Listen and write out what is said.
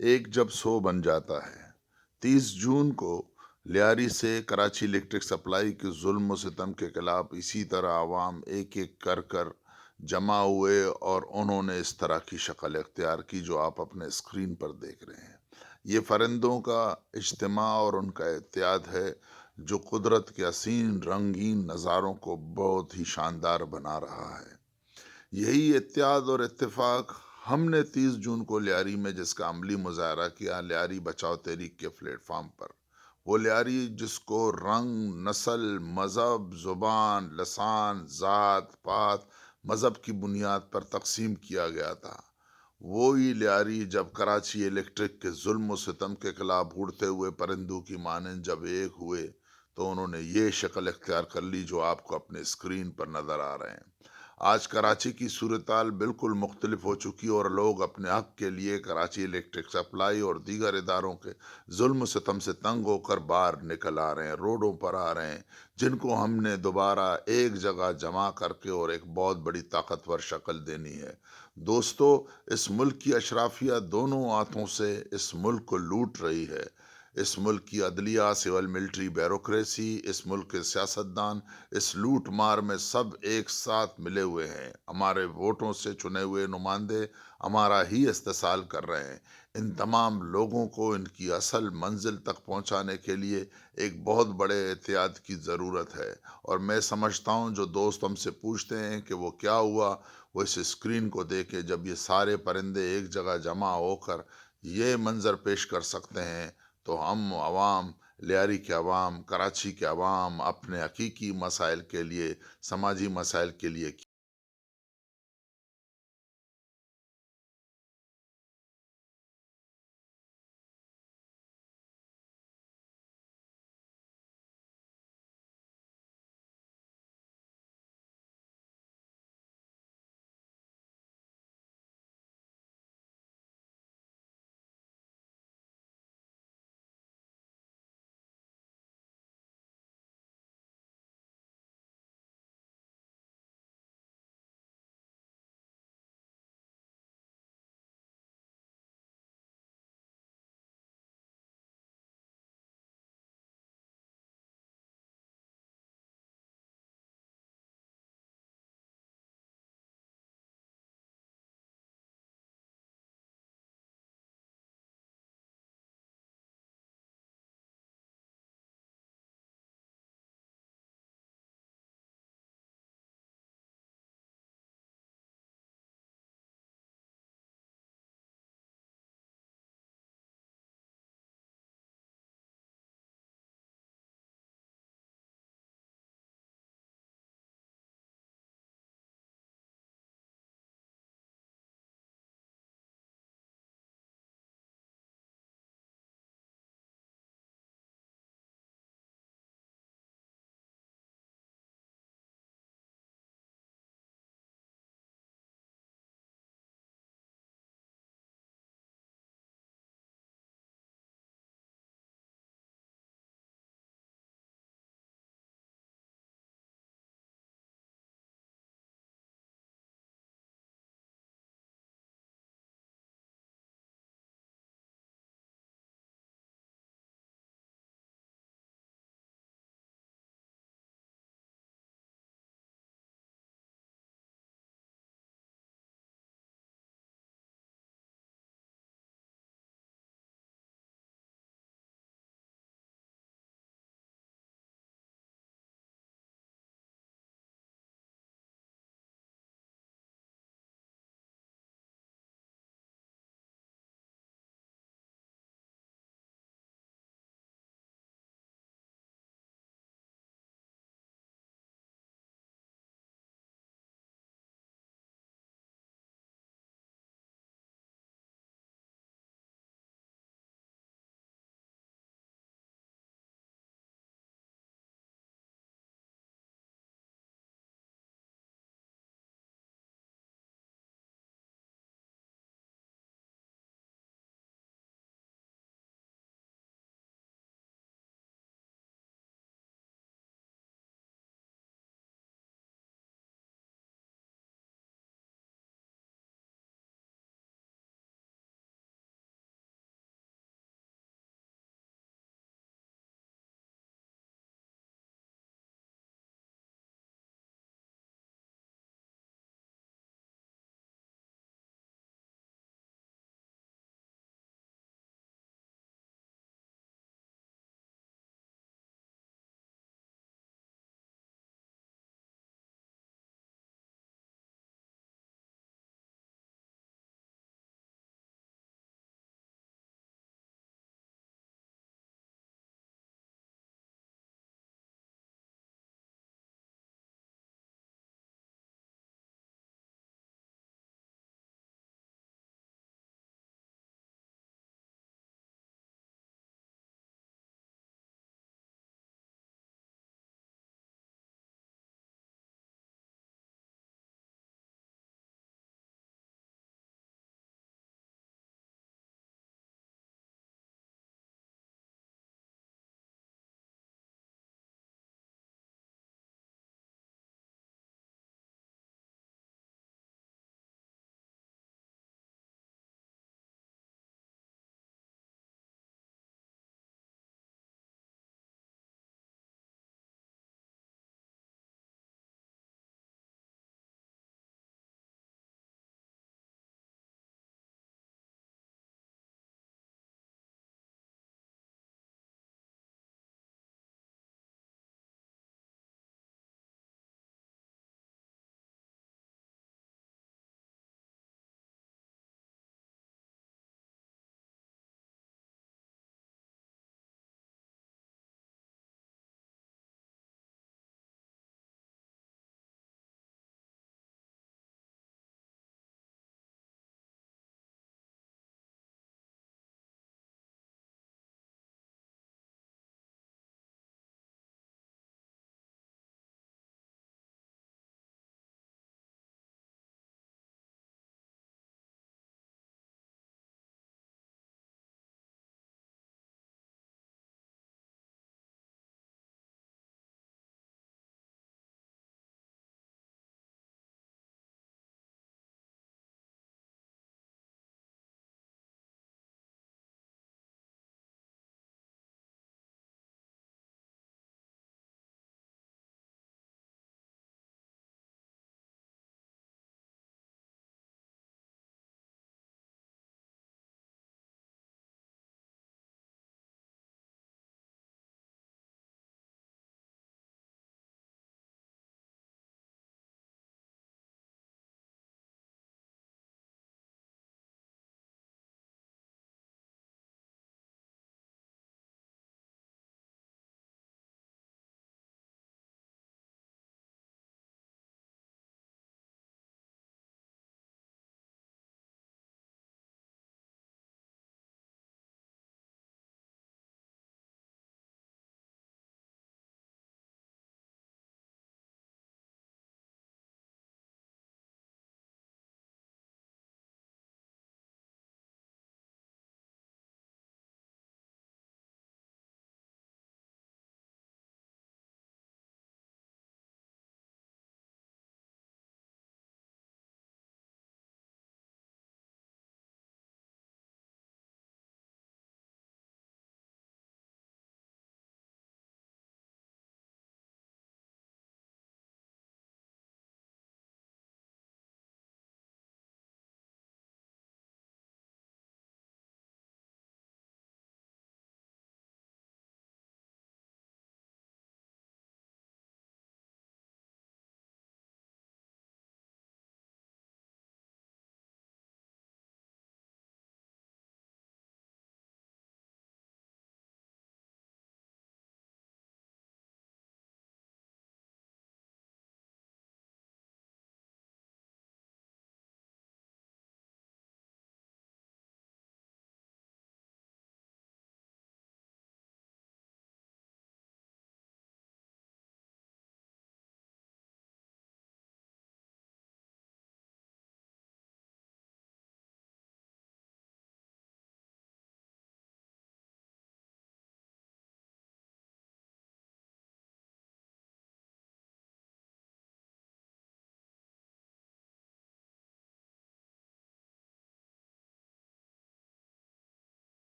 ایک جب سو بن جاتا ہے۔ 30 جون کو لیاری سے کراچی الیکٹرک سپلائی کے ظلم و ستم کے خلاف اسی طرح عوام ایک ایک کر کر جمع ہوئے اور انہوں نے اس طرح کی شکل اختیار کی جو آپ اپنے اسکرین پر دیکھ رہے ہیں۔ یہ فرندوں کا اجتماع اور ان کا اتحاد ہے جو قدرت کے حسین رنگین نظاروں کو بہت ہی شاندار بنا رہا ہے۔ یہی اتحاد اور اتفاق ہم نے 30 جون کو لیاری میں جس کا عملی مظاہرہ کیا، لیاری بچاؤ تحریک کے پلیٹ فارم پر، وہ لیاری جس کو رنگ، نسل، مذہب، زبان، لسان، ذات پات، مذہب کی بنیاد پر تقسیم کیا گیا تھا، وہی لیاری جب کراچی الیکٹرک کے ظلم و ستم کے خلاف اڑتے ہوئے پرندوں کی مانند جب ایک ہوئے تو انہوں نے یہ شکل اختیار کر لی جو آپ کو اپنے اسکرین پر نظر آ رہے ہیں۔ آج کراچی کی صورتحال بالکل مختلف ہو چکی اور لوگ اپنے حق کے لیے کراچی الیکٹرک سپلائی اور دیگر اداروں کے ظلم و ستم سے تنگ ہو کر باہر نکل آ رہے ہیں، روڈوں پر آ رہے ہیں، جن کو ہم نے دوبارہ ایک جگہ جمع کر کے اور ایک بہت بڑی طاقتور شکل دینی ہے۔ دوستو، اس ملک کی اشرافیہ دونوں ہاتھوں سے اس ملک کو لوٹ رہی ہے۔ اس ملک کی عدلیہ، سول ملٹری بیوروکریسی، اس ملک کے سیاستدان اس لوٹ مار میں سب ایک ساتھ ملے ہوئے ہیں۔ ہمارے ووٹوں سے چنے ہوئے نمائندے ہمارا ہی استحصال کر رہے ہیں۔ ان تمام لوگوں کو ان کی اصل منزل تک پہنچانے کے لیے ایک بہت بڑے اتحاد کی ضرورت ہے، اور میں سمجھتا ہوں جو دوست ہم سے پوچھتے ہیں کہ وہ کیا ہوا، وہ اس اسکرین کو دیکھے۔ جب یہ سارے پرندے ایک جگہ جمع ہو کر یہ منظر پیش کر سکتے ہیں تو ہم عوام، لیاری کے عوام، کراچی کے عوام اپنے حقیقی مسائل کے لیے، سماجی مسائل کے لیے